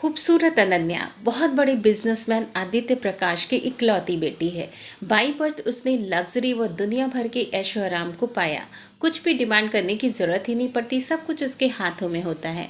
खूबसूरत अनन्या बहुत बड़े बिजनेसमैन आदित्य प्रकाश की इकलौती बेटी है। बाई बर्थ उसने लग्जरी व दुनिया भर के ऐशो आराम को पाया। कुछ भी डिमांड करने की जरूरत ही नहीं पड़ती, सब कुछ उसके हाथों में होता है।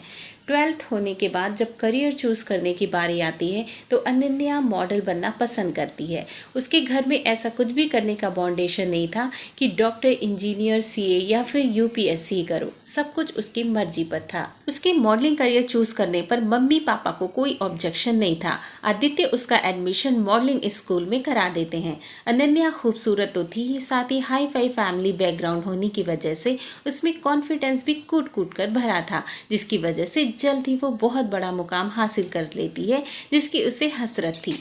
12th होने के बाद जब करियर चूज करने की बारी आती है तो अनन्या मॉडल बनना पसंद करती है। उसके घर में ऐसा कुछ भी करने का बाउंडेशन नहीं था कि डॉक्टर, इंजीनियर, सीए या फिर यूपीएससी करो। सब कुछ उसकी मर्जी पर था। उसके मॉडलिंग करियर चूज करने पर मम्मी पापा को कोई ऑब्जेक्शन नहीं था। आदित्य उसका एडमिशन मॉडलिंग स्कूल में करा देते हैं। अनन्या खूबसूरत तो थी ही, साथ ही हाई फाई फैमिली बैकग्राउंड होने की वजह से उसमें कॉन्फिडेंस भी कूट कूट कर भरा था, जिसकी वजह से जल्द ही वो बहुत बड़ा मुकाम हासिल कर लेती है, जिसकी उसे हसरत थी।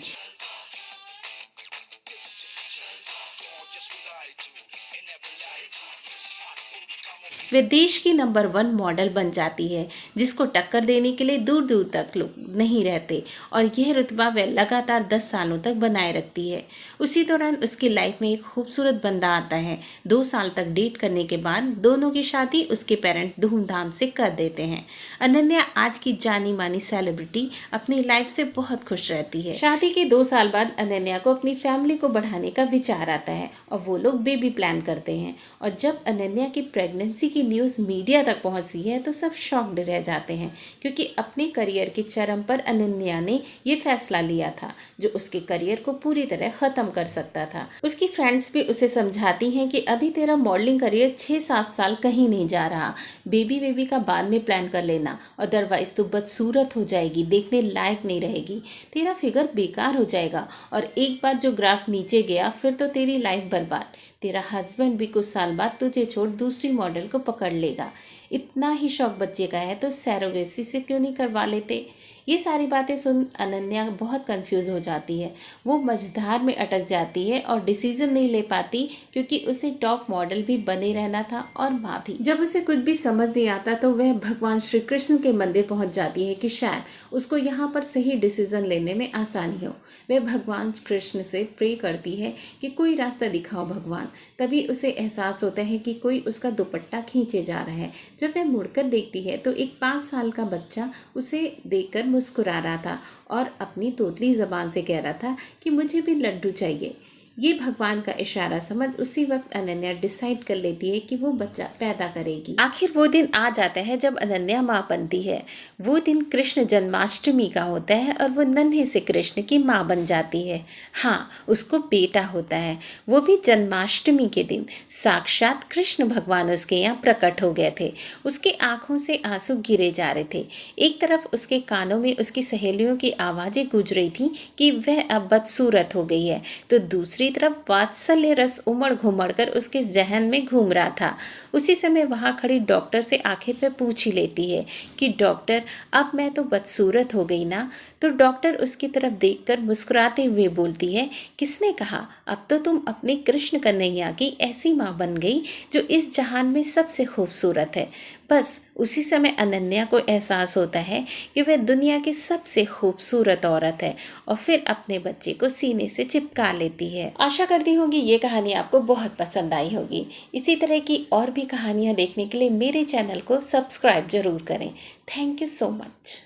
वे देश की नंबर 1 मॉडल बन जाती है, जिसको टक्कर देने के लिए दूर दूर तक लोग नहीं रहते, और यह रुतबा वह लगातार 10 सालों तक बनाए रखती है। उसी दौरान उसकी लाइफ में एक खूबसूरत बंदा आता है। 2 साल तक डेट करने के बाद दोनों की शादी उसके पेरेंट धूमधाम से कर देते हैं। अनन्या आज की जानी मानी सेलिब्रिटी अपनी लाइफ से बहुत खुश रहती है। शादी के 2 साल बाद अनन्या को अपनी फैमिली को बढ़ाने का विचार आता है और वो लोग बेबी प्लान करते हैं। और जब अनन्या की प्रेगनेंसी की न्यूज़ मीडिया तक पहुंचती है तो सब शॉक्ड रह जाते हैं, क्योंकि अपने करियर के चरम पर अनन्या ने ये फैसला लिया था जो उसके करियर को पूरी तरह खत्म कर सकता था। उसकी फ्रेंड्स भी उसे समझाती हैं कि अभी तेरा मॉडलिंग करियर 6-7 साल कहीं नहीं जा रहा, बेबी का बाद में प्लान कर लेना, अदरवाइज तो बदसूरत हो जाएगी, देखने लायक नहीं रहेगी, तेरा फिगर बेकार हो जाएगा, और एक बार जो ग्राफ नीचे गया फिर तो तेरी लाइफ बर्बाद, तेरा हस्बैंड भी कुछ साल बाद तुझे छोड़ दूसरी मॉडल को पकड़ लेगा। इतना ही शौक बच्चे का है तो सैरोगेसी से क्यों नहीं करवा लेते। ये सारी बातें सुन अनन्या बहुत कंफ्यूज हो जाती है। वो मझधार में अटक जाती है और डिसीजन नहीं ले पाती, क्योंकि उसे टॉप मॉडल भी बने रहना था और माँ भी। जब उसे कुछ भी समझ नहीं आता तो वह भगवान श्री कृष्ण के मंदिर पहुंच जाती है कि शायद उसको यहाँ पर सही डिसीजन लेने में आसानी हो। वह भगवान कृष्ण से प्रे करती है कि कोई रास्ता दिखाओ भगवान। तभी उसे एहसास होता है कि कोई उसका दुपट्टा खींचे जा रहा है। जब वह मुड़कर देखती है तो एक 5 साल का बच्चा उसे देखकर मुस्कुरा रहा था और अपनी तोतली ज़बान से कह रहा था कि मुझे भी लड्डू चाहिए। ये भगवान का इशारा समझ उसी वक्त अनन्या डिसाइड कर लेती है कि वो बच्चा पैदा करेगी। आखिर वो दिन आ जाता है जब अनन्या माँ बनती है। वो दिन कृष्ण जन्माष्टमी का होता है और वो नन्हे से कृष्ण की माँ बन जाती है। हाँ, उसको बेटा होता है, वो भी जन्माष्टमी के दिन। साक्षात कृष्ण भगवान उसके यहाँ प्रकट हो गए थे। उसकी आंखों से आंसू गिरे जा रहे थे। एक तरफ उसके कानों में उसकी सहेलियों की आवाज़ें गूंज रही थी कि वह अब बदसूरत हो गई है, तो दूसरी तरफ वात्सल्य रस उमड़ घुमड़ कर उसके जहन में घूम रहा था। उसी समय वहां खड़ी डॉक्टर से आखिर में पूछ ही लेती है कि डॉक्टर, अब मैं तो बदसूरत हो गई ना। तो डॉक्टर उसकी तरफ देखकर मुस्कुराते हुए बोलती है, किसने कहा, अब तो तुम अपने कृष्ण कन्हैया की ऐसी माँ बन गई जो इस जहान में सबसे खूबसूरत है। बस उसी समय अनन्या को एहसास होता है कि वह दुनिया की सबसे खूबसूरत औरत है, और फिर अपने बच्चे को सीने से चिपका लेती है। आशा करती हूँ कि ये कहानी आपको बहुत पसंद आई होगी। इसी तरह की और भी कहानियाँ देखने के लिए मेरे चैनल को सब्सक्राइब जरूर करें। Thank you so much.